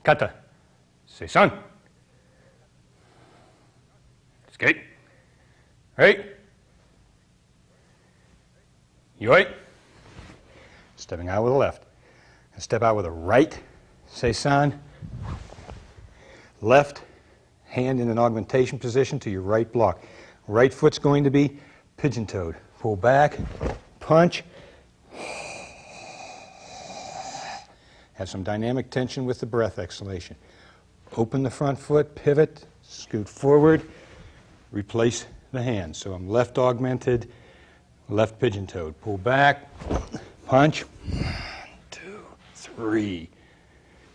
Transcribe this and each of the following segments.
Kata. Seisan. Skate. Right. Yoi. Stepping out with a left. And step out with a right. Seisan. Left hand in an augmentation position to your right block. Right foot's going to be pigeon-toed. Pull back, punch. Have some dynamic tension with the breath exhalation. Open the front foot, pivot, scoot forward, replace the hands. So I'm left augmented, left pigeon-toed. Pull back, punch. 1, 2, 3.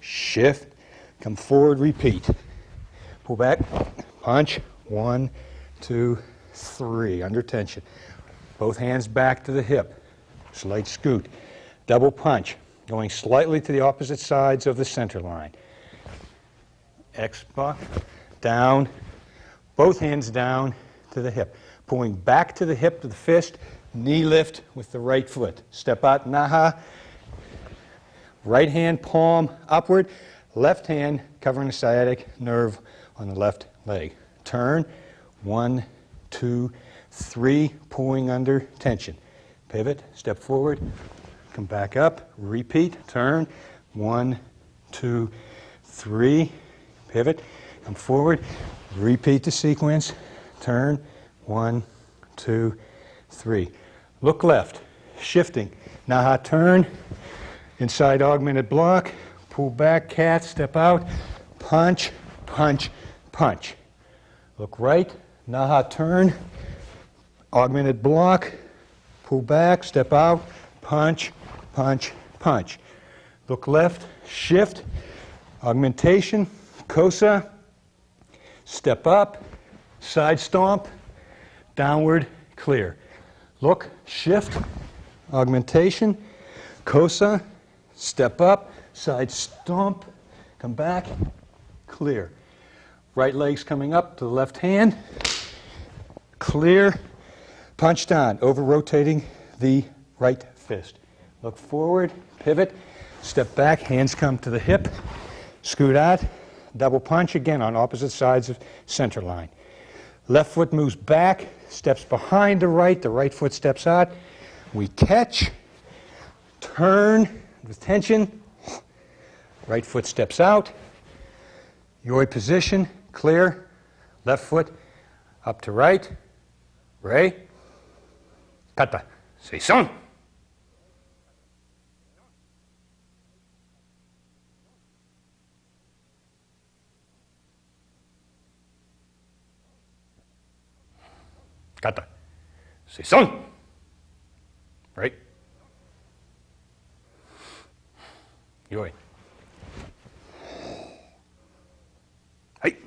Shift, come forward, repeat. Pull back, punch. 1, 2, 3. Under tension. Both hands back to the hip. Slight scoot. Double punch. Going slightly to the opposite sides of the center line. X-buck, down, both hands down to the hip. Pulling back to the hip to the fist, knee lift with the right foot. Step out, naha. Right hand palm upward, left hand covering the sciatic nerve on the left leg. Turn, 1, 2, 3, pulling under tension. Pivot, step forward. Come back up, repeat, turn, 1, 2, 3, pivot, come forward, repeat the sequence, turn, 1, 2, 3. Look left, shifting, naha turn, inside augmented block, pull back, cat, step out, punch, punch, punch. Look right, naha turn, augmented block, pull back, step out, punch, punch, punch. Look left, shift, augmentation, kosa, step up, side stomp, downward, clear. Look, shift, augmentation, kosa, step up, side stomp, come back, clear. Right leg's coming up to the left hand, clear, punch down, over-rotating the right fist. Look forward, pivot, step back, hands come to the hip, scoot out, double punch again on opposite sides of center line. Left foot moves back, steps behind the right foot steps out. We catch, turn with tension, right foot steps out, yoi position, clear, left foot up to right, rei, kata, seisan. Kata. Seisan. Right. Yoi. Hai.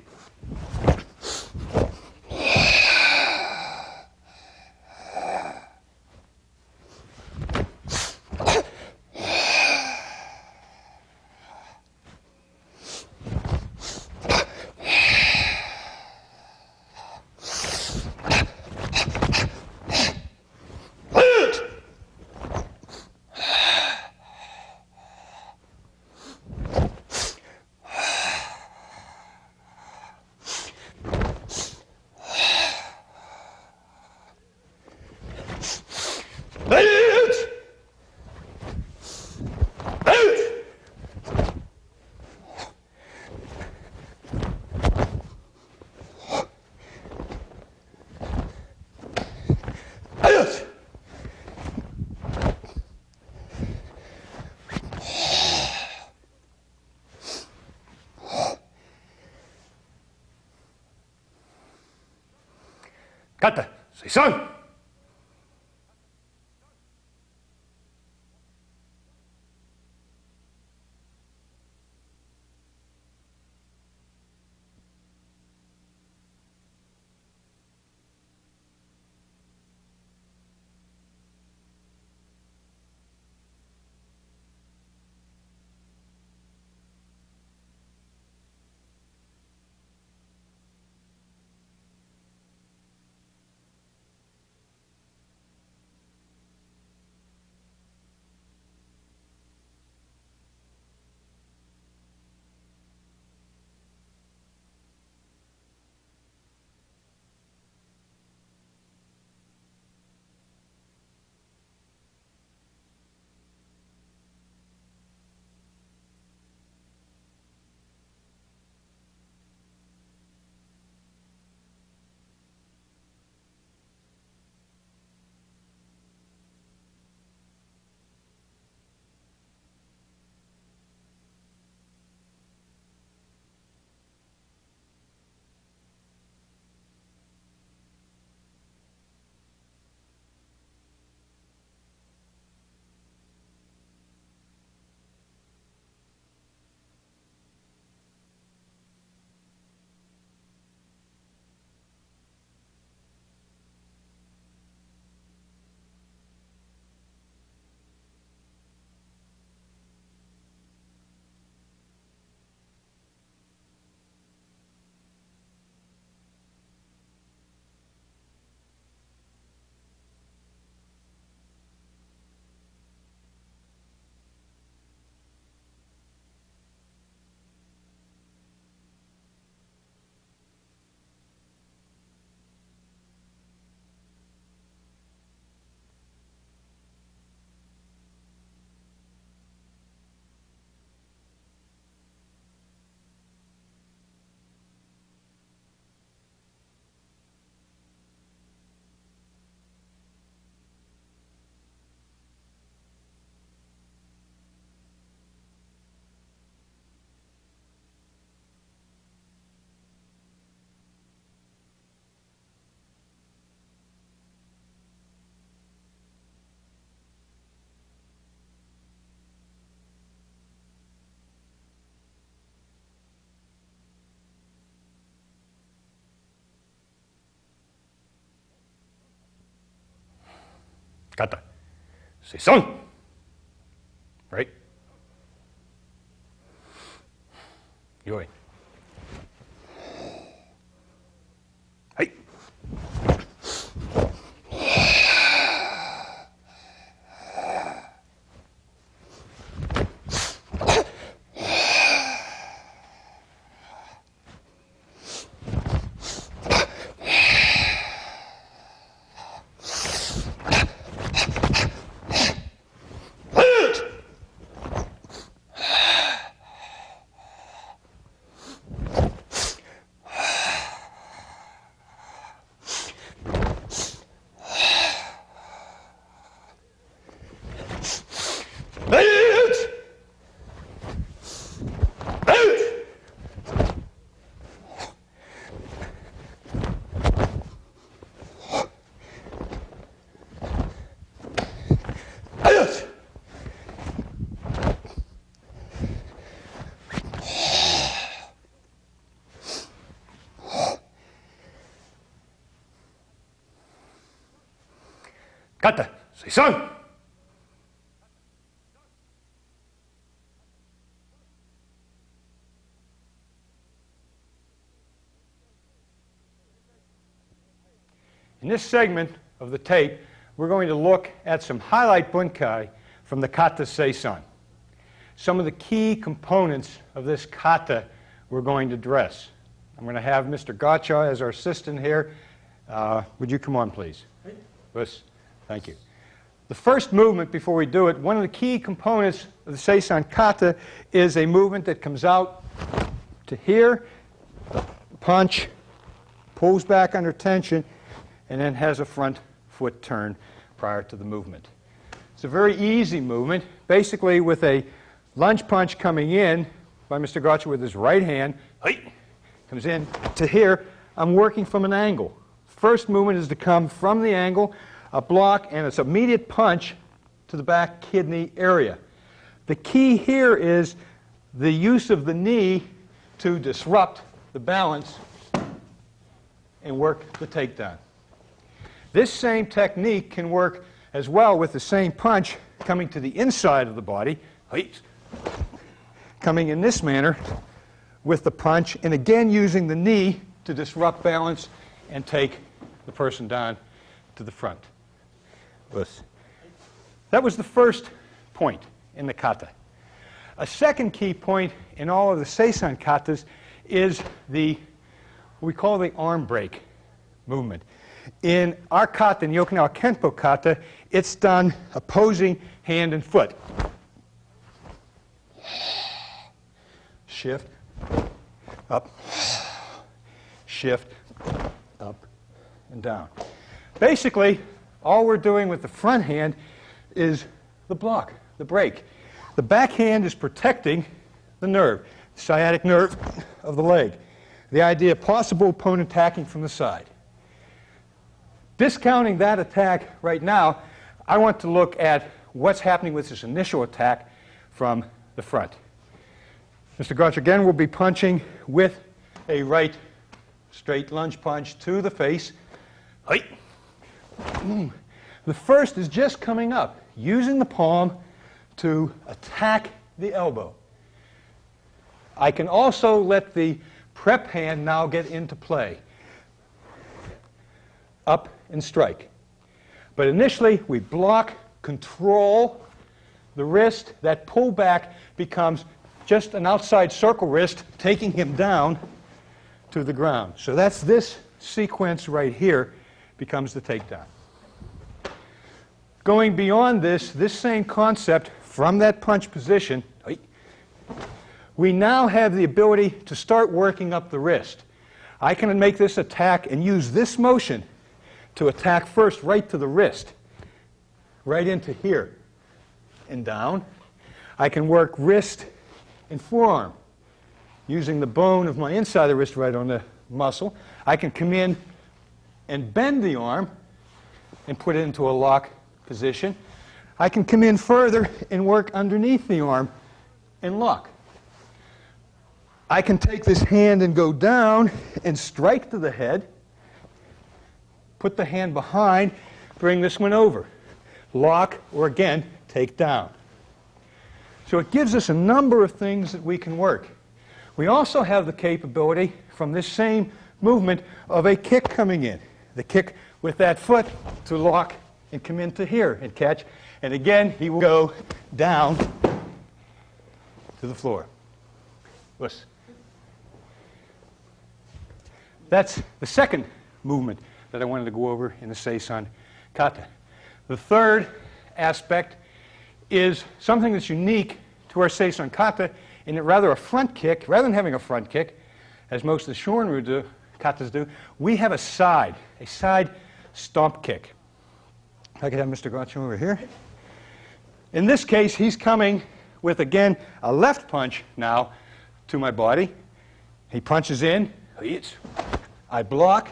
Kata, Seisan. Kata. Seisan. Right? Yoi. Hey. Kata. Seisan. In this segment of the tape, we're going to look at some highlight bunkai from the kata Seisan. Some of the key components of this kata we're going to address. I'm going to have Mr. Gacha as our assistant here. Would you come on, please? Yes. Thank you. The first movement, before we do it, one of the key components of the Seisan kata is a movement that comes out to here, punch, pulls back under tension, and then has a front foot turn prior to the movement. It's a very easy movement, basically with a lunge punch coming in by Mr. Gacha with his right hand, comes in to here. I'm working from an angle. First movement is to come from the angle, a block, and it's immediate punch to the back kidney area. The key here is the use of the knee to disrupt the balance and work the takedown. This same technique can work as well with the same punch coming to the inside of the body, coming in this manner with the punch, and again using the knee to disrupt balance and take the person down to the front. That was the first point in the kata. A second key point in all of the Seisan katas is what we call the arm break movement. In our kata, in the Okinawa Kenpo kata, it's done opposing hand and foot. Shift, up, shift, up, and down. Basically, all we're doing with the front hand is the block, the break. The back hand is protecting the nerve, the sciatic nerve of the leg. The idea of possible opponent attacking from the side. Discounting that attack right now, I want to look at what's happening with this initial attack from the front. Mr. Gacha again will be punching with a right straight lunge punch to the face. The first is just coming up, using the palm to attack the elbow. I can also let the prep hand now get into play. Up and strike. But initially, we block, control the wrist. That pull back becomes just an outside circle wrist, taking him down to the ground. So that's this sequence right here becomes the takedown. Going beyond this same concept from that punch position, we now have the ability to start working up the wrist. I can make this attack and use this motion to attack first right to the wrist, right into here and down. I can work wrist and forearm using the bone of my inside of the wrist right on the muscle. I can come in and bend the arm and put it into a lock position. I can come in further and work underneath the arm and lock. I can take this hand and go down and strike to the head, put the hand behind, bring this one over. lock, or again, take down. So it gives us a number of things that we can work. We also have the capability from this same movement of a kick coming in. The kick with that foot to lock and come into here and catch. And again, he will go down to the floor. Listen. That's the second movement that I wanted to go over in the Seisan kata. The third aspect is something that's unique to our Seisan kata, in that rather a front kick, rather than having a front kick, as most of the Shorin-ryu katas do, we have a side stomp kick. If I could have Mr. Gacho over here. In this case, he's coming with, again, a left punch now to my body. He punches in. I block.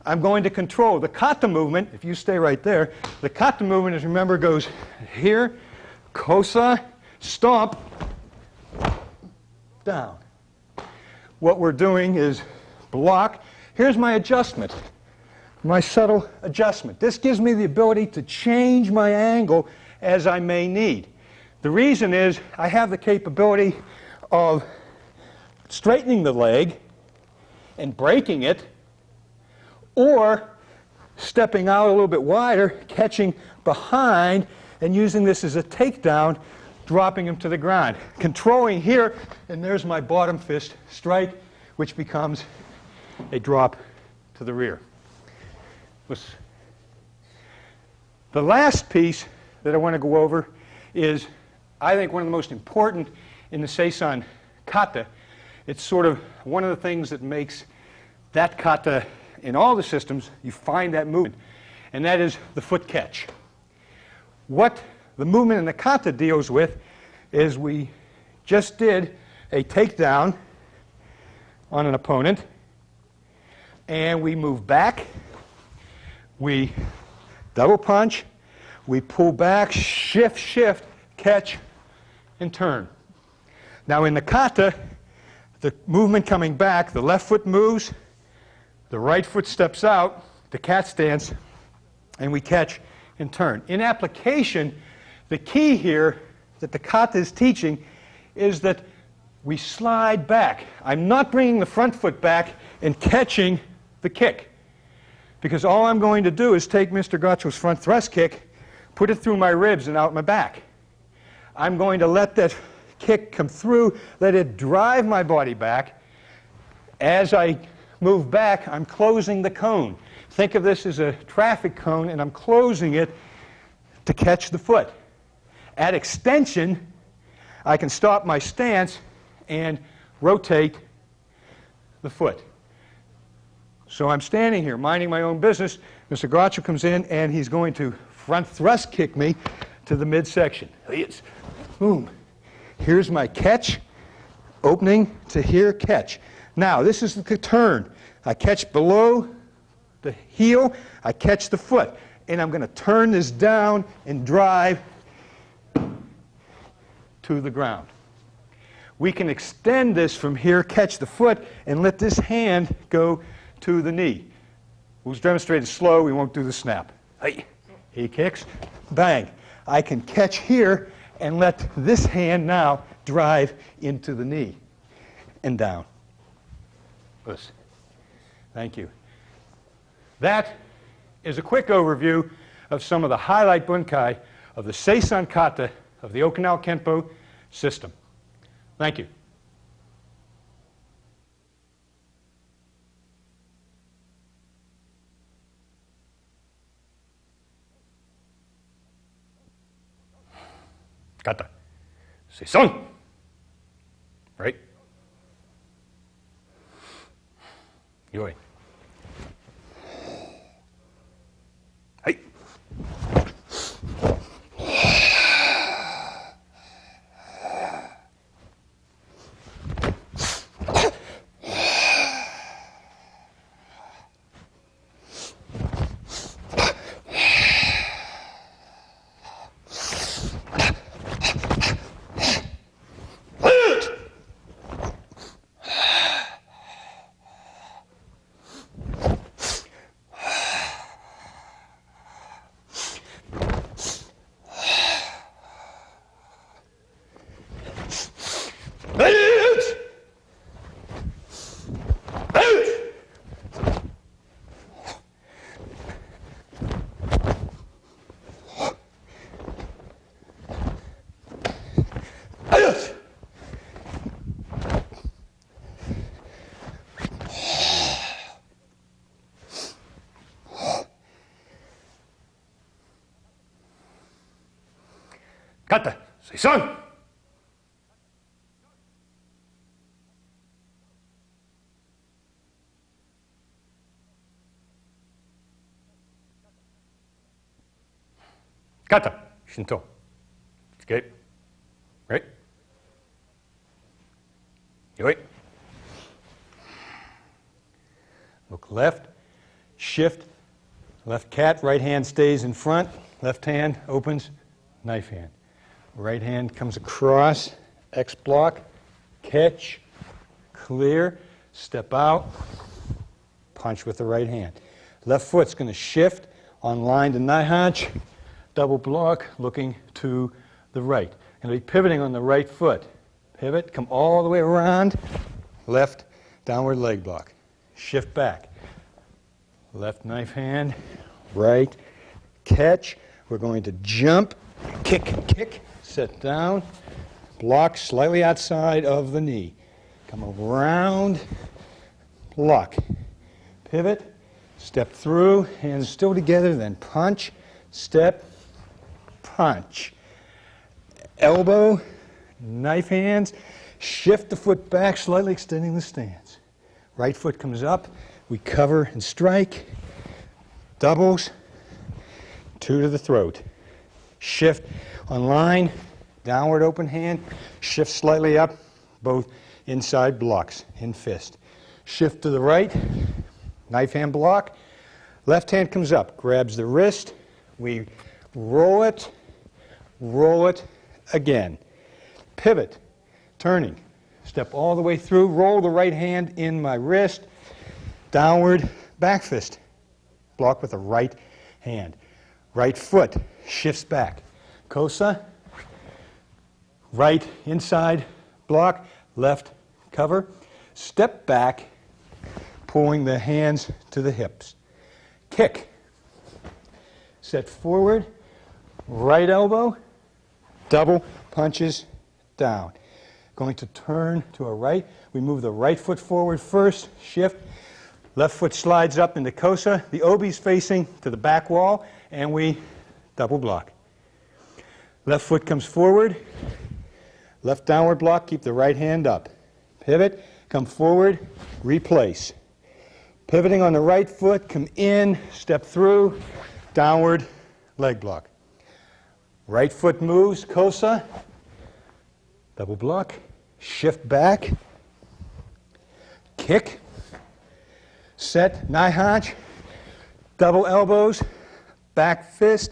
I'm going to control the kata movement. If you stay right there, the kata movement, as remember, goes here, kosa, stomp, down. What we're doing is block. Here's my adjustment, my subtle adjustment. This gives me the ability to change my angle as I may need. The reason is I have the capability of straightening the leg and breaking it, or stepping out a little bit wider, catching behind, and using this as a takedown, dropping him to the ground. Controlling here, and there's my bottom fist strike, which becomes a drop to the rear. The last piece that I want to go over is, I think, one of the most important in the Seisan kata. It's sort of one of the things that makes that kata, in all the systems, you find that movement, and that is the foot catch. What the movement in the kata deals with is we just did a takedown on an opponent, and we move back, we double punch, we pull back, shift, catch, and turn. Now in the kata, the movement coming back, the left foot moves, the right foot steps out, the cat stance, and we catch and turn. In application, the key here that the kata is teaching is that we slide back. I'm not bringing the front foot back and catching the kick, because all I'm going to do is take Mr. Gacho's front thrust kick, put it through my ribs and out my back. I'm going to let that kick come through, let it drive my body back. As I move back, I'm closing the cone. Think of this as a traffic cone, and I'm closing it to catch the foot. At extension, I can stop my stance and rotate the foot. So I'm standing here, minding my own business. Mr. Gacho comes in, and he's going to front thrust kick me to the midsection. Boom. Here's my catch, opening to here, catch. Now, this is the turn. I catch below the heel, I catch the foot, and I'm going to turn this down and drive to the ground. We can extend this from here, catch the foot, and let this hand go to the knee. We'll demonstrate it slow, we won't do the snap. He kicks, bang. I can catch here and let this hand now drive into the knee and down. Thank you. That is a quick overview of some of the highlight bunkai of the Seisan kata of the Okinawa Kenpo system. Thank you. Kata. Seisan. Right? Yoi. Hey. Kata. Seisan. Kata. Chinto. Escape. Right. Yoi. Look left. Shift. Left cat. Right hand stays in front. Left hand opens. Knife hand. Right hand comes across. X block. Catch. Clear. Step out. Punch with the right hand. Left foot's going to shift on line to Nihonch. Double block, looking to the right. Going to be pivoting on the right foot. Pivot, come all the way around. Left, downward leg block. Shift back. Left knife hand, right, catch. We're going to jump, kick, kick, set down. Block slightly outside of the knee. Come around, block. Pivot, step through, hands still together, then punch, step, punch. Elbow, knife hands, shift the foot back, slightly extending the stance. Right foot comes up, we cover and strike. Doubles, 2 to the throat. Shift on line, downward open hand, shift slightly up, both inside blocks, in fist. Shift to the right, knife hand block. Left hand comes up, grabs the wrist, we roll it again. Pivot, turning, step all the way through, roll the right hand in my wrist, downward back fist, block with the right hand. Right foot shifts back. Kosa, right inside block, left cover, step back, pulling the hands to the hips. Kick, set forward, right elbow, double punches down. Going to turn to our right. We move the right foot forward first, shift. Left foot slides up into Kosa. The obi's facing to the back wall, and we double block. Left foot comes forward. Left downward block, keep the right hand up. Pivot, come forward, replace. Pivoting on the right foot, come in, step through, downward leg block. Right foot moves, Kosa, double block, shift back, kick, set, Nihonch, double elbows, back fist,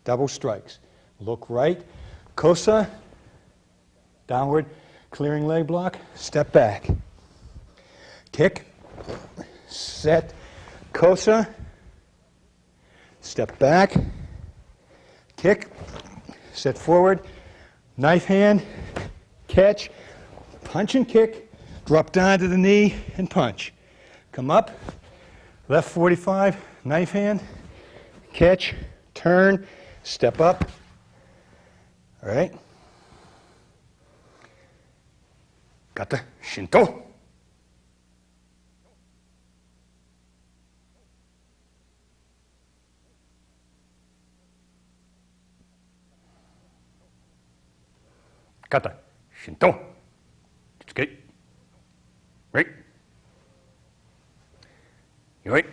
double strikes. Look right, Kosa, downward, clearing leg block, step back. Kick, set, Kosa, step back, kick, set forward, knife hand, catch, punch and kick, drop down to the knee and punch. Come up, left 45, knife hand, catch, turn, step up. All right. Kata, Chinto. Kata, Chinto. Escape. Right. Yoi.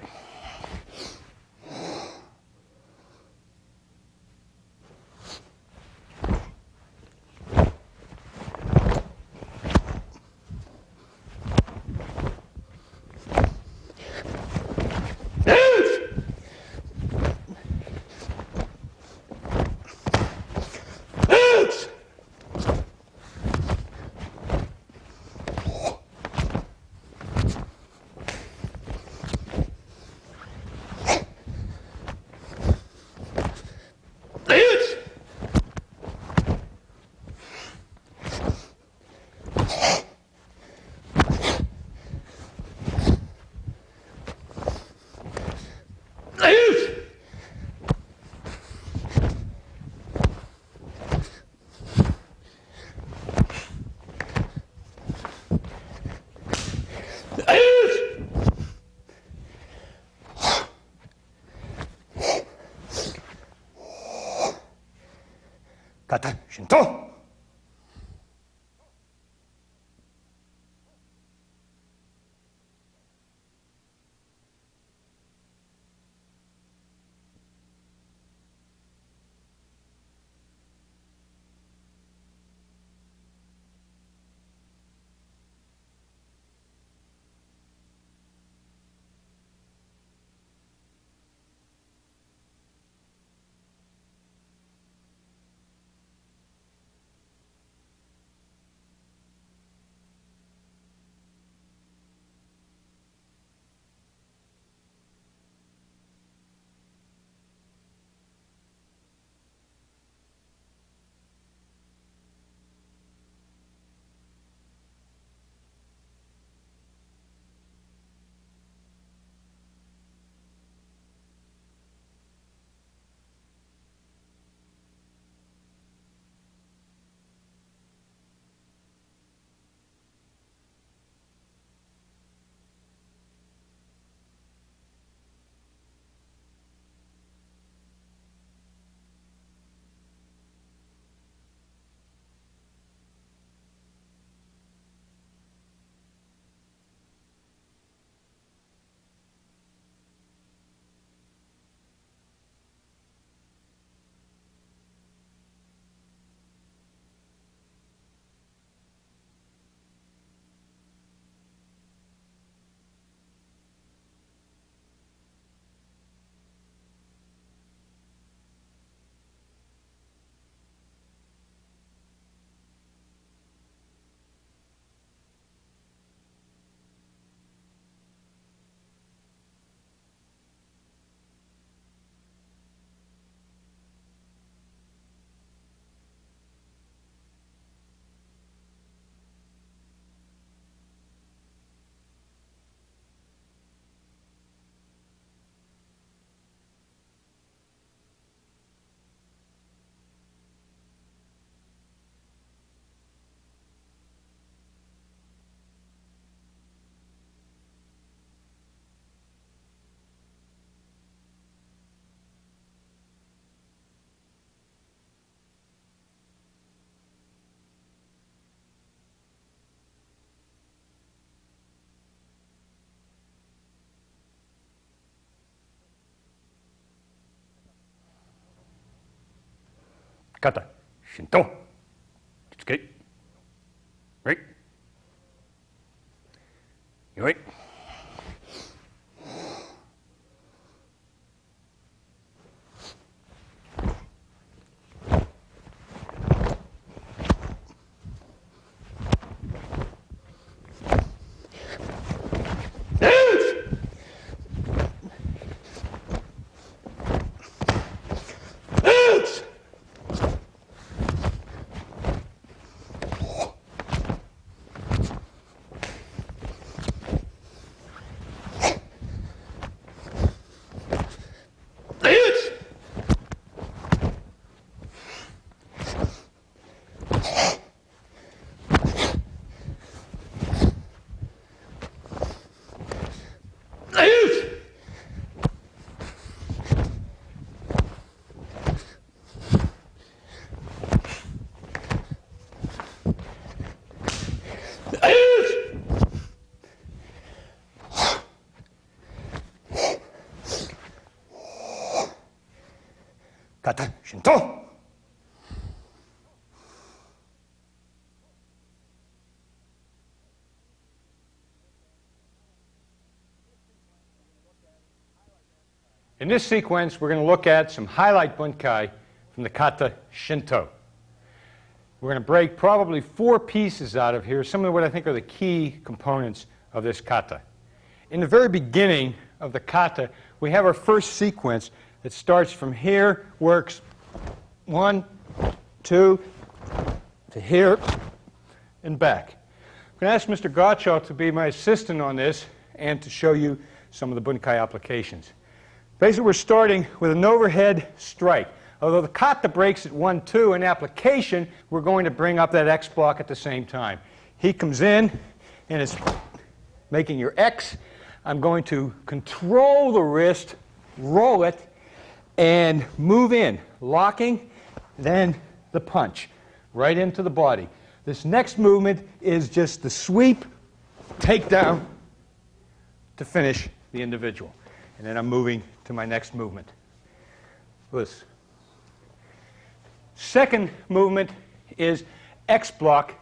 Kata, Shinto. Kata, Shinto. Tsuke. Right. Yoi. Kata, Shinto. In this sequence, we're going to look at some highlight bunkai from the kata Shinto. We're going to break probably 4 pieces out of here, some of what I think are the key components of this kata. In the very beginning of the kata, we have our first sequence that starts from here, works 1, 2, to here, and back. I'm going to ask Mr. Gujoshiho to be my assistant on this and to show you some of the bunkai applications. Basically, we're starting with an overhead strike. Although the kata breaks at 1, 2, in application, we're going to bring up that X block at the same time. He comes in and is making your X. I'm going to control the wrist, roll it, and move in, locking, then the punch right into the body. This next movement is just the sweep, takedown to finish the individual. And then I'm moving to my next movement. This. Second movement is X block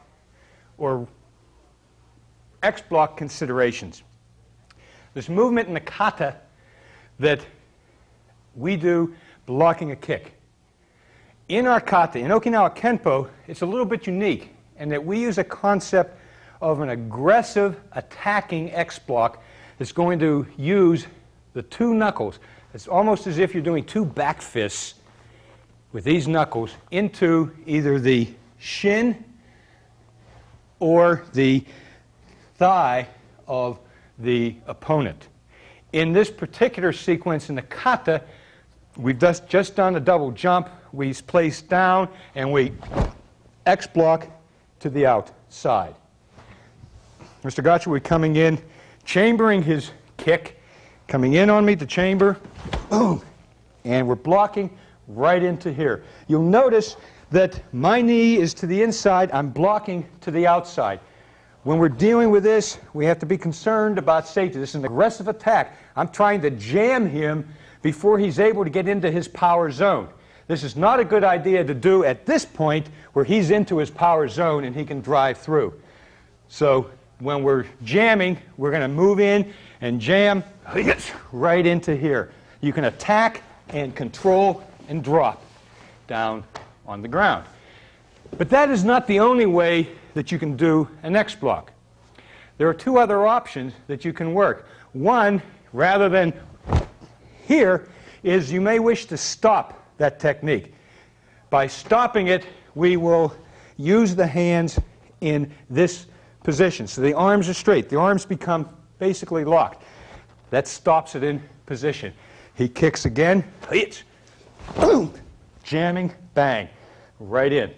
or X block considerations. This movement in the kata that we do blocking a kick. In our kata, in Okinawa Kenpo, it's a little bit unique in that we use a concept of an aggressive attacking X block that's going to use the two knuckles. It's almost as if you're doing two back fists with these knuckles into either the shin or the thigh of the opponent. In this particular sequence in the kata, we've just done a double jump. We place down and we X block to the outside. Mr. Gotcha will be coming in, chambering his kick, coming in on me to chamber, boom, and we're blocking right into here. You'll notice that my knee is to the inside, I'm blocking to the outside. When we're dealing with this, we have to be concerned about safety. This is an aggressive attack. I'm trying to jam him before he's able to get into his power zone. This is not a good idea to do at this point where he's into his power zone and he can drive through. So when we're jamming, we're going to move in and jam right into here. You can attack and control and drop down on the ground. But that is not the only way that you can do an X block. There are two other options that you can work. One, rather than here, is you may wish to stop that technique. By stopping it, we will use the hands in this position. So the arms are straight. The arms become basically locked. That stops it in position. He kicks again. Boom! Jamming, bang, right in.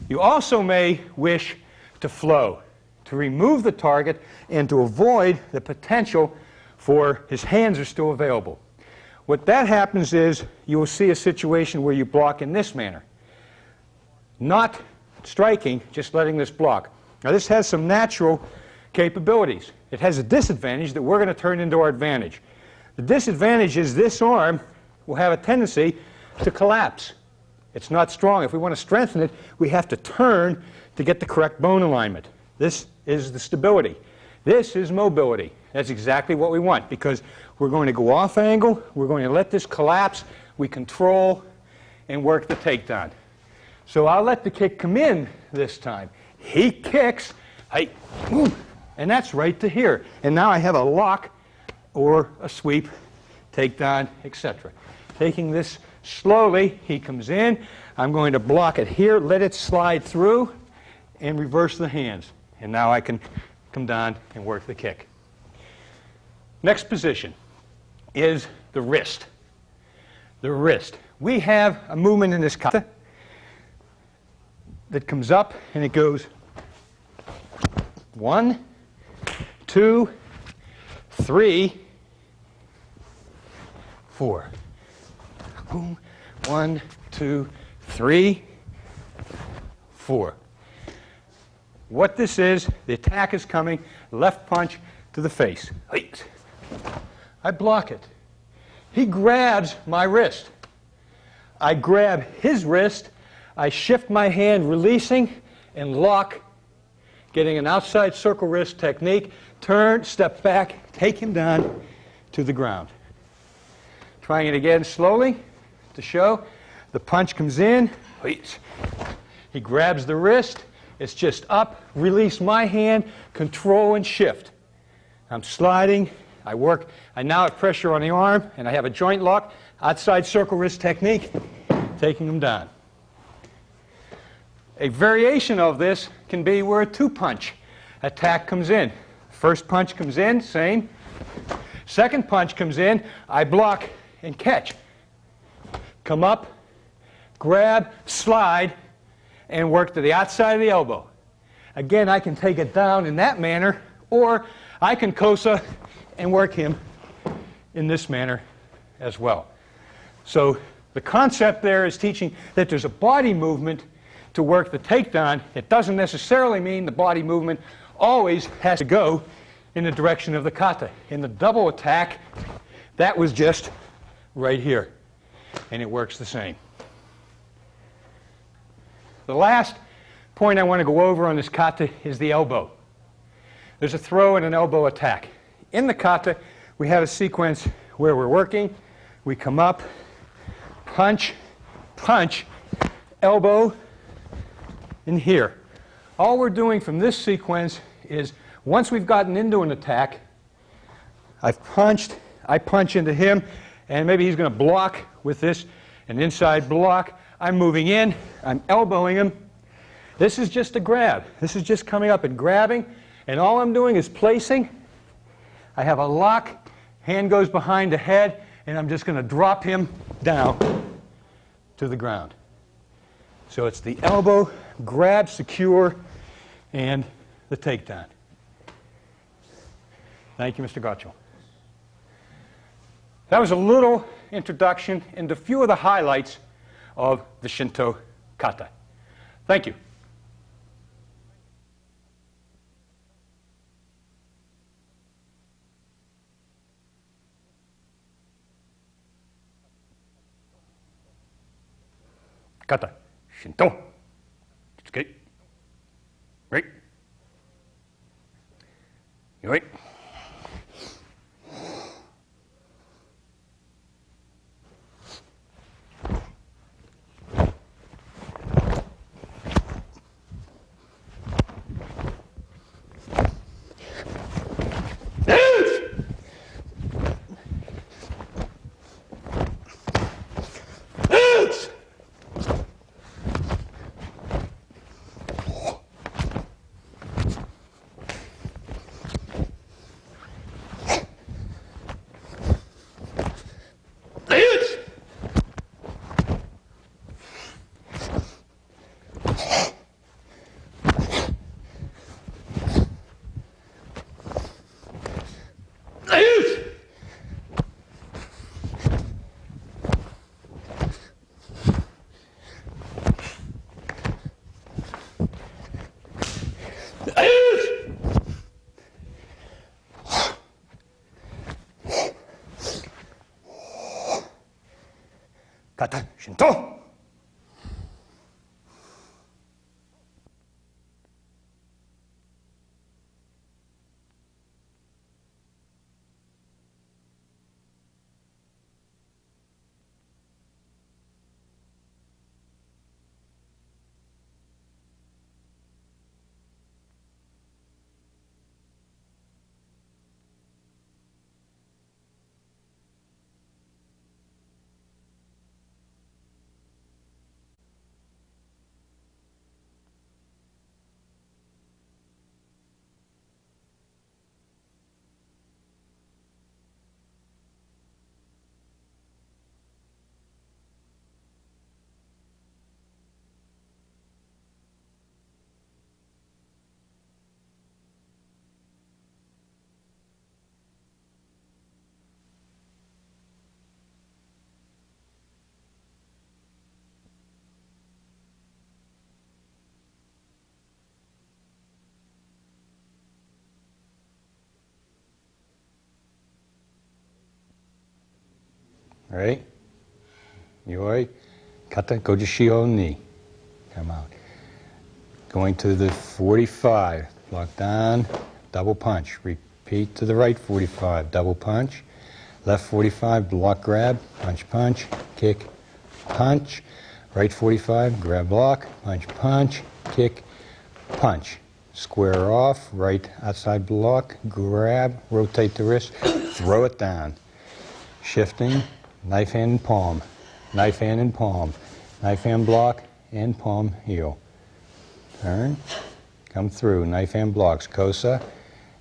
You also may wish to flow, to remove the target and to avoid the potential for his hands are still available. What that happens is you will see a situation where you block in this manner. Not striking, just letting this block. Now this has some natural capabilities. It has a disadvantage that we're going to turn into our advantage. The disadvantage is this arm will have a tendency to collapse. It's not strong. If we want to strengthen it, we have to turn to get the correct bone alignment. This is the stability. This is mobility. That's exactly what we want because we're going to go off angle, we're going to let this collapse, we control and work the takedown. So I'll let the kick come in this time. He kicks, and that's right to here. And now I have a lock or a sweep, takedown, etc. Taking this slowly, he comes in. I'm going to block it here, let it slide through, and reverse the hands. And now I can come down and work the kick. Next position is the wrist. The wrist. We have a movement in this kata that comes up and it goes 1, 2, 3, 4. Boom. 1, 2, 3, 4. What this is, the attack is coming, left punch to the face. I block it. He grabs my wrist. I grab his wrist, I shift my hand, releasing, and lock, getting an outside circle wrist technique, turn, step back, take him down to the ground. Trying it again slowly to show. The punch comes in, he grabs the wrist, it's just up, release my hand, control and shift. I'm sliding, I work, I now have pressure on the arm, and I have a joint lock, outside circle wrist technique, taking them down. A variation of this can be where a two-punch attack comes in. First punch comes in, same. Second punch comes in, I block and catch. Come up, grab, slide, and work to the outside of the elbow. Again, I can take it down in that manner, or I can kosa and work him in this manner as well. So The concept there is teaching that there's a body movement to work the takedown. It doesn't necessarily mean the body movement always has to go in the direction of the kata. In the double attack, that was just right here, and it works the same. The last point I want to go over on this kata is the elbow. There's a throw and an elbow attack. In the kata, we have a sequence where we're working, we come up, punch, punch, elbow, and here. All we're doing from this sequence is once we've gotten into an attack, I've punched, I punch into him, and maybe he's going to block with this, an inside block. I'm moving in, I'm elbowing him. This is just a grab. This is just coming up and grabbing, and all I'm doing is placing. I have a lock, hand goes behind the head, and I'm just going to drop him down to the ground. So it's the elbow, grab, secure, and the takedown. Thank you, Mr. Gotcho. That was a little introduction into a few of the highlights of the Chinto kata. Thank you. Kata, Chinto, Tsuke, right, right. Kata, Chinto. All right? Yoi, kata, Gujoshiho, ni. Come out. Going to the 45. Block down, double punch. Repeat to the right 45. Double punch. Left 45, block grab. Punch, punch. Kick, punch. Right 45, grab block. Punch, punch. Kick, punch. Square off. Right outside block. Grab. Rotate the wrist. Throw it down. Shifting. Knife hand and palm, knife hand and palm, knife hand block and palm heel. Turn, come through, knife hand blocks, kosa,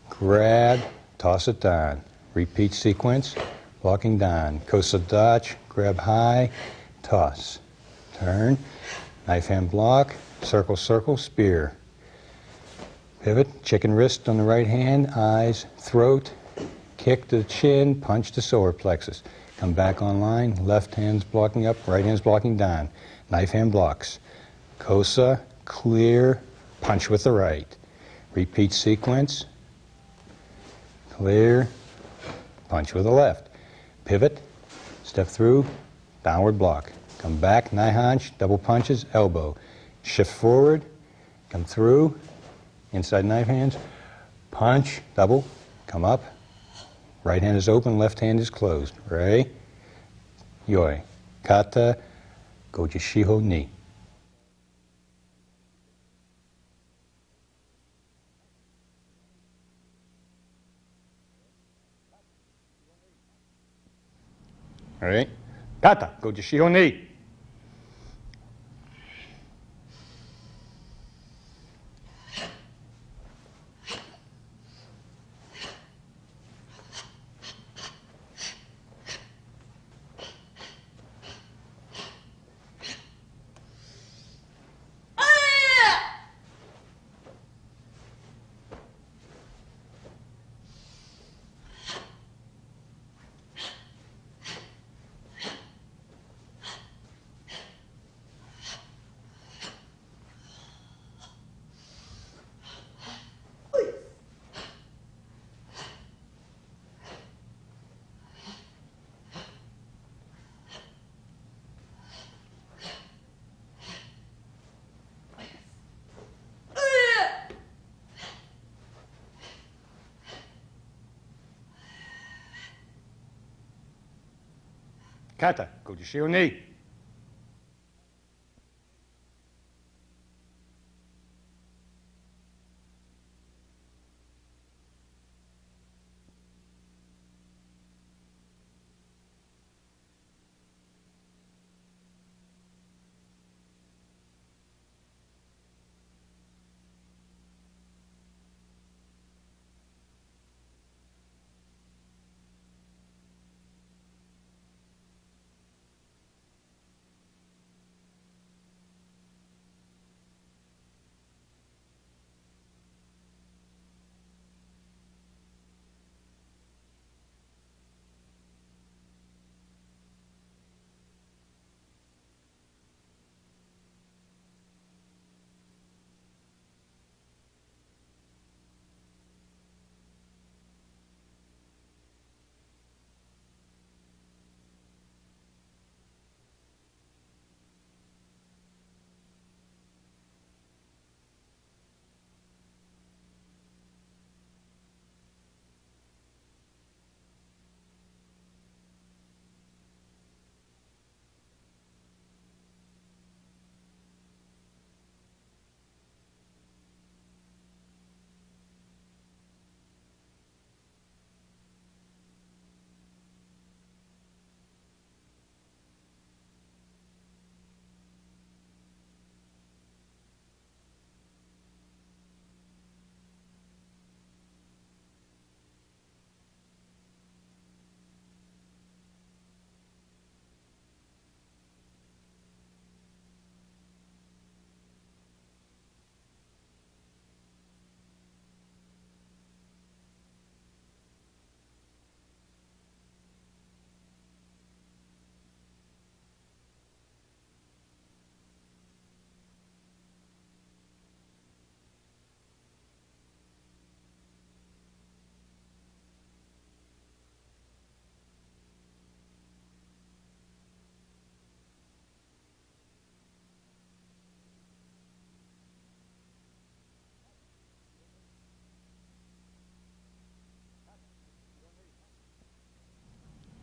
grab, toss it down. Repeat sequence, blocking down, kosa dutch, grab high, toss. Turn, knife hand block, circle, circle, spear. Pivot, chicken wrist on the right hand, eyes, throat, kick to the chin, punch to solar plexus. Come back online, left hand's blocking up, right hand's blocking down. Knife hand blocks. Kosa, clear, punch with the right. Repeat sequence, clear, punch with the left. Pivot, step through, downward block. Come back, Nihonch, double punches, elbow. Shift forward, come through, inside knife hands, punch, double, come up. Right hand is open, left hand is closed. Rei, Yoi, Kata, Gujoshiho ni. All right, Kata, Gujoshiho ni. Kata, Gujoshiho ni.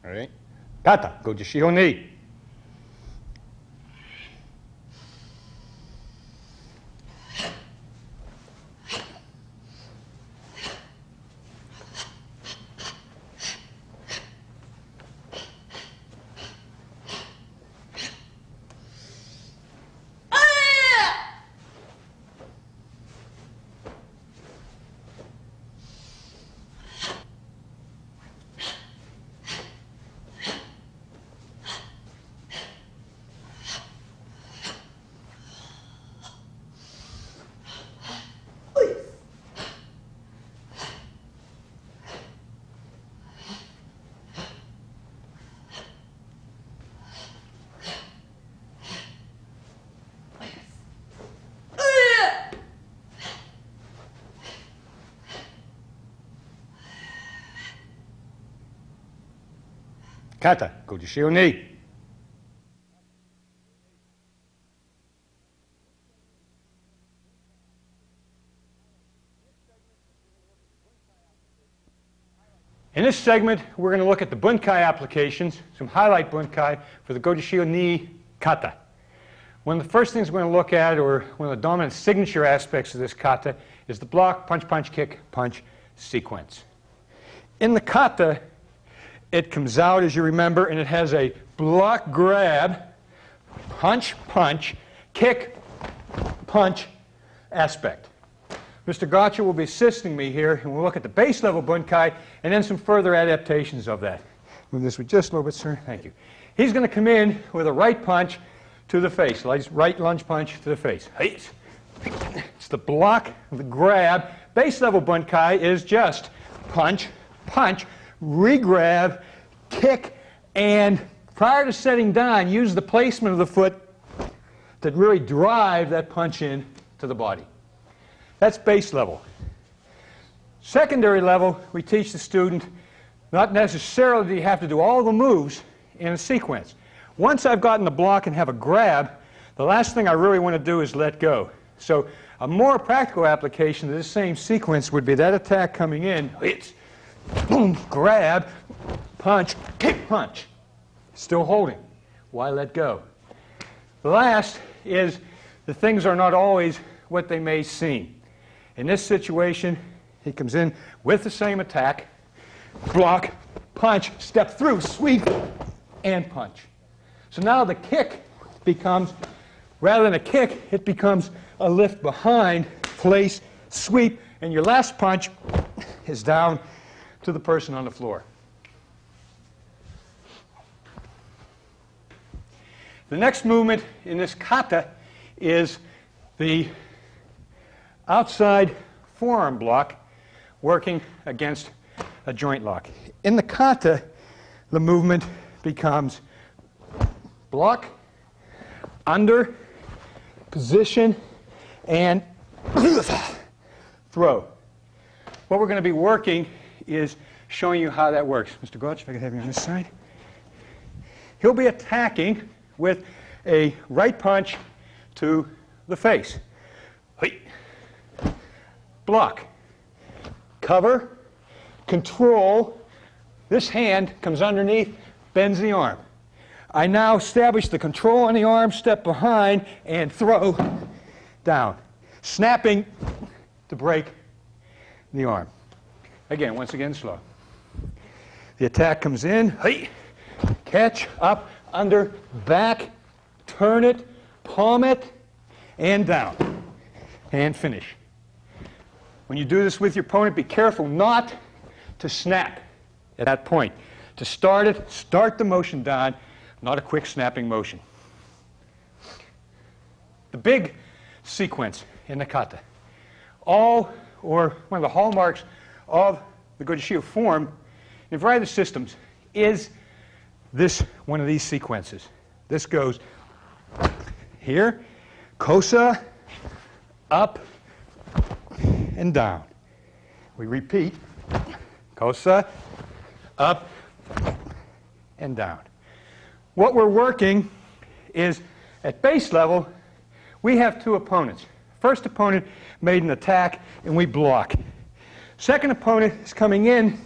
All right, Kata, Gujoshiho ni. Kata, Gujoshiho ni. In this segment, we're going to look at the bunkai applications, some highlight bunkai for the Gujoshiho ni kata. One of the first things we're going to look at, or one of the dominant signature aspects of this kata, is the block, punch, punch, kick, punch sequence. In the kata, it comes out, as you remember, and it has a block grab, punch, punch, kick, punch aspect. Mr. Gotcha will be assisting me here, and we'll look at the base level bunkai and then some further adaptations of that. Move this with just a little bit, sir. Thank you. He's going to come in with a right punch to the face, right lunge punch to the face. It's the block, the grab. Base level bunkai is just punch, punch, re-grab, kick, and prior to setting down, use the placement of the foot to really drive that punch in to the body. That's base level. Secondary level, we teach the student not necessarily do you have to do all the moves in a sequence. Once I've gotten the block and have a grab, the last thing I really want to do is let go. So a more practical application of this same sequence would be that attack coming in, hits, boom, grab, punch, kick, punch. Still holding. Why let go? The last is the things are not always what they may seem. In this situation, he comes in with the same attack, block, punch, step through, sweep, and punch. So now the kick becomes, rather than a kick, it becomes a lift behind, place, sweep, and your last punch is down to the person on the floor. The next movement in this kata is the outside forearm block working against a joint lock. In the kata, the movement becomes block, under, position, and throw. What we're going to be working is showing you how that works. Mr. Gotch, if I could have you on this side. He'll be attacking with a right punch to the face. Block, cover, control. This hand comes underneath, bends the arm. I now establish the control on the arm, step behind, and throw down. Snapping to break the arm. Again, once again, slow. The attack comes in, catch, up, under, back, turn it, palm it, and down. And finish. When you do this with your opponent, be careful not to snap at that point. To start it, start the motion down, not a quick snapping motion. The big sequence in the kata, one of the hallmarks of the Gujoshiho form in a variety of systems is one of these sequences. This goes here, kosa, up, and down. We repeat, kosa, up, and down. What we're working is, at base level, we have two opponents. First opponent made an attack, and we block. Second opponent is coming in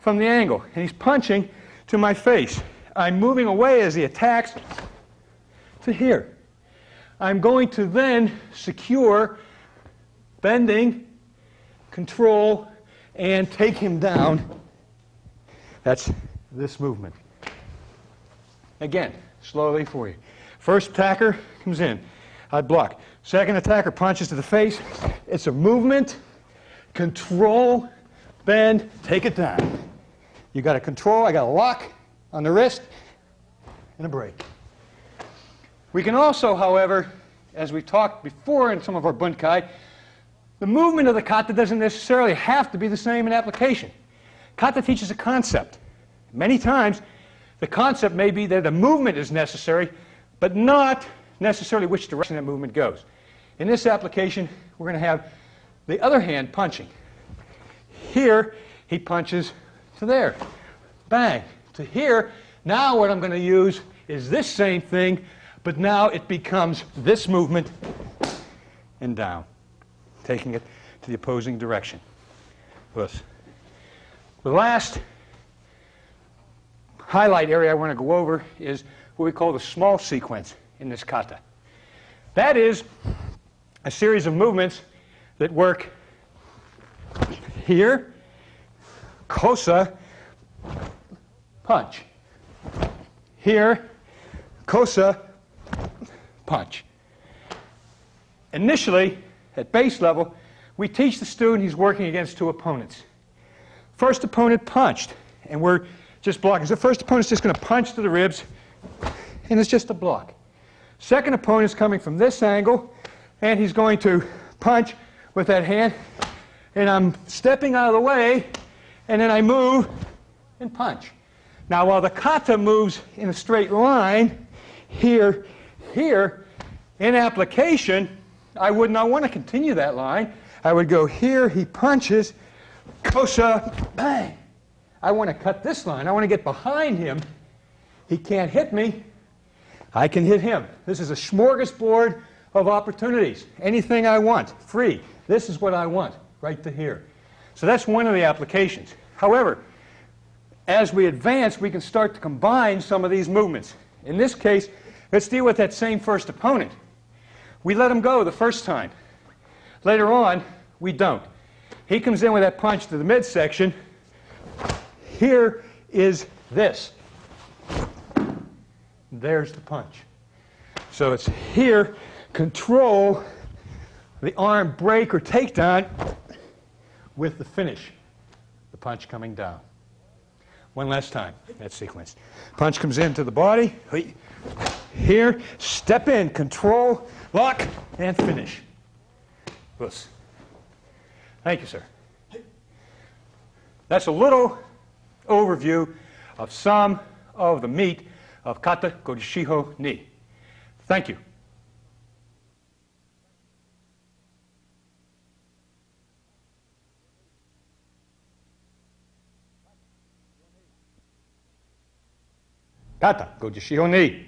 from the angle, and he's punching to my face. I'm moving away as he attacks to here. I'm going to then secure, bending, control, and take him down. That's this movement. Again, slowly for you. First attacker comes in. I block. Second attacker punches to the face. It's a movement, control, bend, take it down. You got a control, I got a lock on the wrist, and a break. We can also, however, as we talked before in some of our bunkai, the movement of the kata doesn't necessarily have to be the same in application. Kata teaches a concept. Many times, the concept may be that a movement is necessary, but not necessarily which direction that movement goes. In this application, we're going to have the other hand punching. Here, he punches to there. Bang. To here, Now what I'm going to use is this same thing, but now it becomes this movement and down, taking it to the opposing direction. Thus. The last highlight area I want to go over is what we call the small sequence in this kata. That is a series of movements that work here, kosa, punch. Here, kosa, punch. Initially, at base level, we teach the student he's working against two opponents. First opponent punched, and we're just blocking. So first opponent's just going to punch to the ribs, and it's just a block. Second opponent's coming from this angle, and he's going to punch with that hand, and I'm stepping out of the way, and then I move and punch. Now, while the kata moves in a straight line, here, in application, I would not want to continue that line. I would go here, he punches, kosa, bang. I want to cut this line. I want to get behind him. He can't hit me. I can hit him. This is a smorgasbord of opportunities. Anything I want, free. This is what I want, right to here. So that's one of the applications. However, as we advance, we can start to combine some of these movements. In this case, let's deal with that same first opponent. We let him go the first time. Later on, we don't. He comes in with that punch to the midsection. Here is this. There's the punch. So it's here, control the arm break or takedown with the finish, the punch coming down. One last time, that sequence. Punch comes into the body. Here, step in, control, lock, and finish. Thus. Thank you, sir. That's a little overview of some of the meat of Kata Gujoshiho Ni. Thank you. Kata Gujoshiho Ni.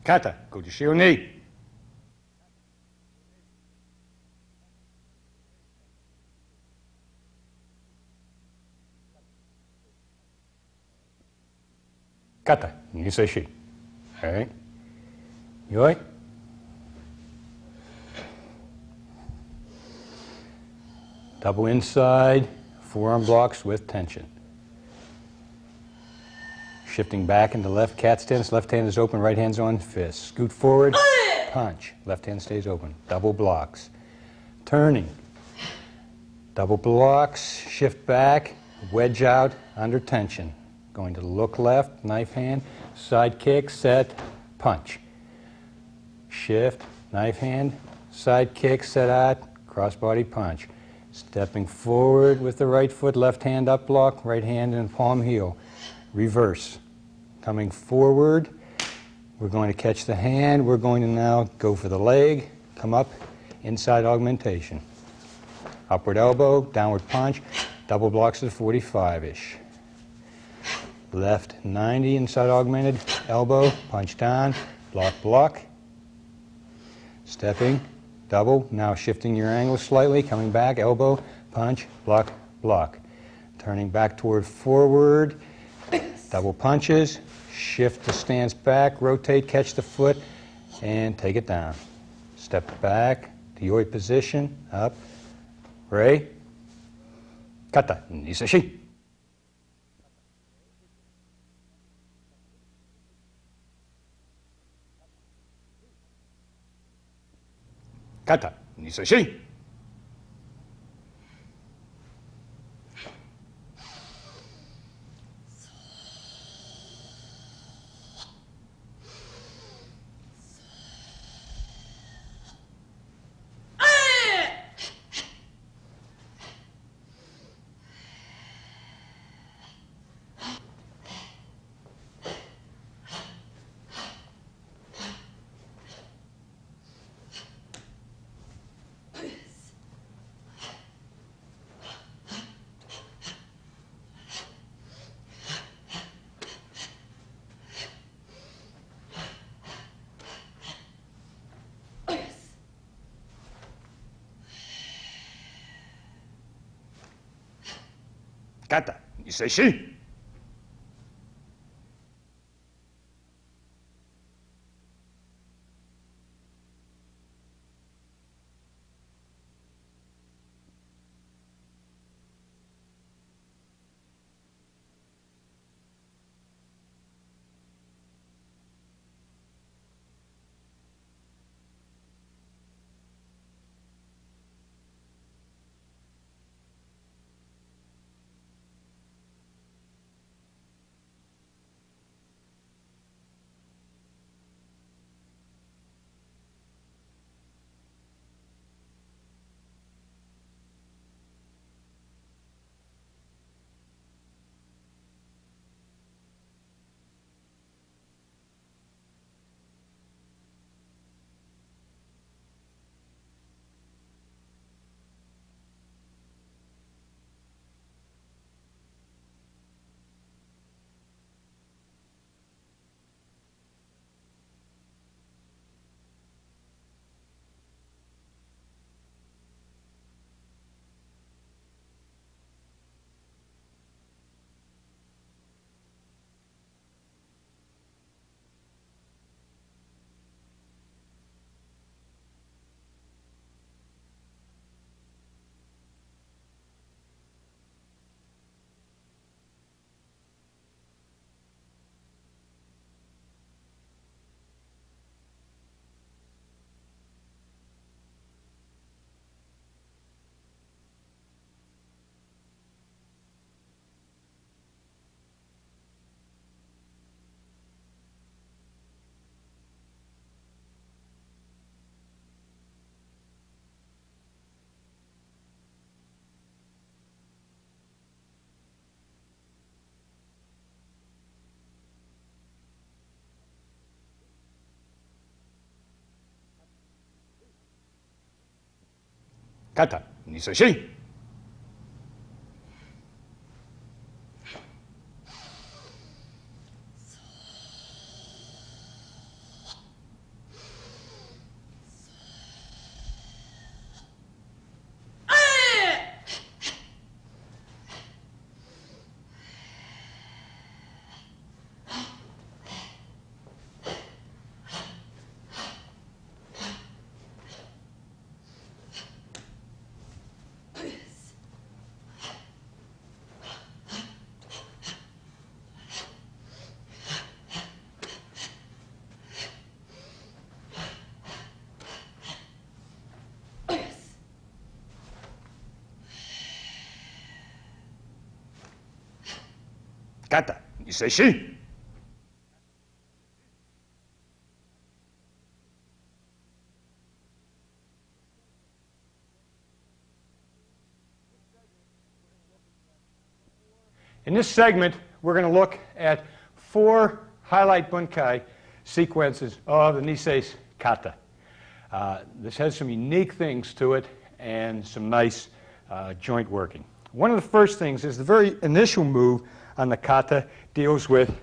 Kata Gujoshiho Ni. Kata Niseshi. All right. Yoi. Double inside, forearm blocks with tension. Shifting back into left cat stance. Left hand is open, right hand's on fist. Scoot forward, punch. Left hand stays open. Double blocks. Turning. Double blocks, shift back, wedge out, under tension. Going to look left, knife hand, side kick, set, punch. Shift, knife hand, side kick, set out, crossbody punch. Stepping forward with the right foot, left hand up block, right hand in palm heel. Reverse. Coming forward, we're going to catch the hand. We're going to now go for the leg, come up, inside augmentation. Upward elbow, downward punch, double blocks at 45-ish. Left 90, inside augmented, elbow, punch down, block, block. Stepping, double, now shifting your angle slightly, coming back, elbow, punch, block, block. Turning back toward forward. Double punches, shift the stance back, rotate, catch the foot, and take it down. Step back to your position, up, Rei, Kata, Niseshi. Kata, Niseshi. Kata, Niseshi. Kata, Niseshi. Kata, Niseshi. In this segment, we're going to look at 4 highlight bunkai sequences of the Niseshi kata. This has some unique things to it and some nice joint working. One of the first things is the very initial move on the kata deals with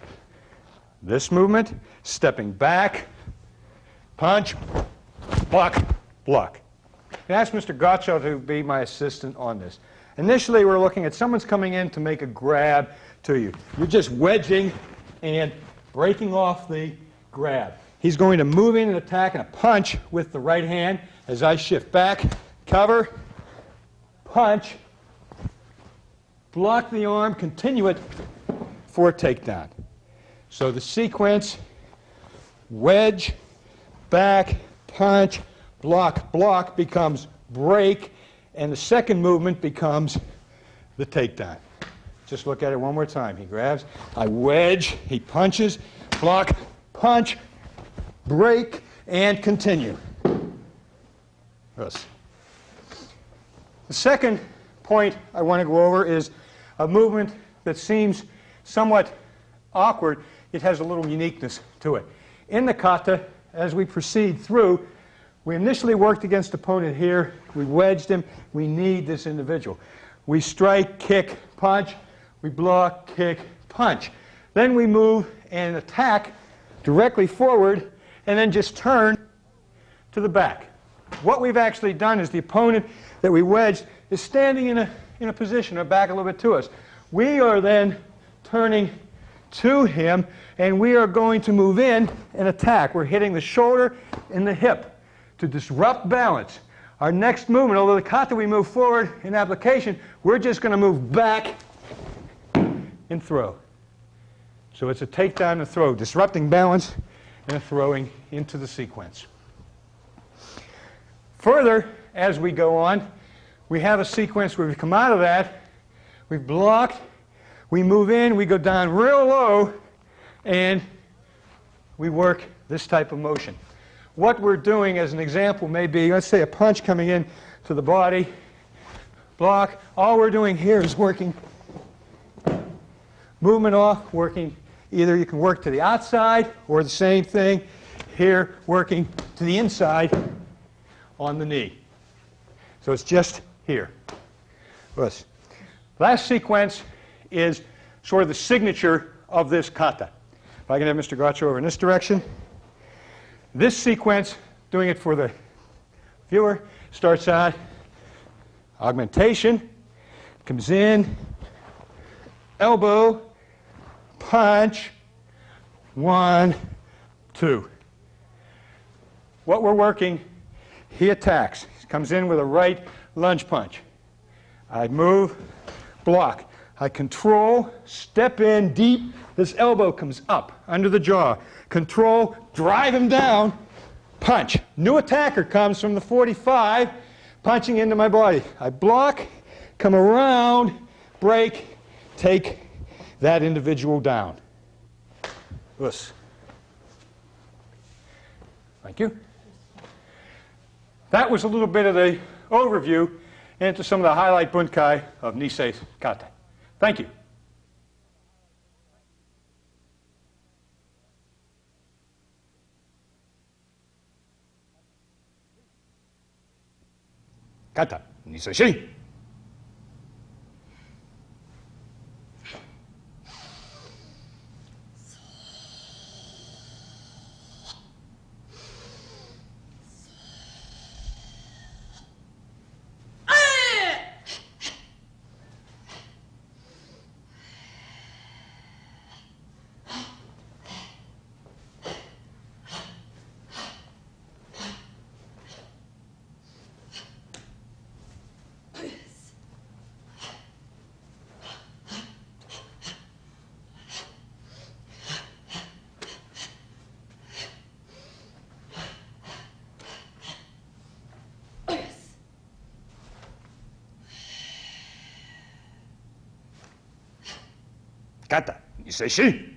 this movement, stepping back, punch, block, block. I asked Mr. Gotcho to be my assistant on this. Initially, we're looking at someone's coming in to make a grab to you. You're just wedging and breaking off the grab. He's going to move in and attack and a punch with the right hand as I shift back, cover, punch, block the arm, continue it for a takedown. So the sequence, wedge, back, punch, block, block becomes break, and the second movement becomes the takedown. Just look at it one more time. He grabs, I wedge, he punches, block, punch, break, and continue. Yes. The second point I want to go over is a movement that seems somewhat awkward. It has a little uniqueness to it. In the kata, as we proceed through, we initially worked against the opponent here. We wedged him. We kneed this individual. We strike, kick, punch. We block, kick, punch. Then we move and attack directly forward and then just turn to the back. What we've actually done is the opponent that we wedged is standing in a position, or back a little bit to us. We are then turning to him, and we are going to move in and attack. We're hitting the shoulder and the hip to disrupt balance. Our next movement, although the kata we move forward in application, we're just going to move back and throw. So it's a takedown and a throw, disrupting balance and throwing into the sequence. Further, as we go on, we have a sequence where we come out of that, we've blocked, we move in, we go down real low, and we work this type of motion. What we're doing as an example may be, let's say a punch coming in to the body, block. All we're doing here is working movement off, working either you can work to the outside or the same thing here, working to the inside on the knee. So it's just here. This last sequence is sort of the signature of this kata. If I can have Mr. Gotcha over in this direction. This sequence, doing it for the viewer, starts out augmentation, comes in, elbow, punch, 1, 2. What we're working, he attacks. He comes in with a right lunge punch. I move, block. I control, step in deep. This elbow comes up under the jaw. Control, drive him down, punch. New attacker comes from the 45, punching into my body. I block, come around, break, take that individual down. Us. Thank you. That was a little bit of the overview into some of the highlight bunkai of Nisei's kata. Thank you. Kata, Niseshi. Kata, Niseshi.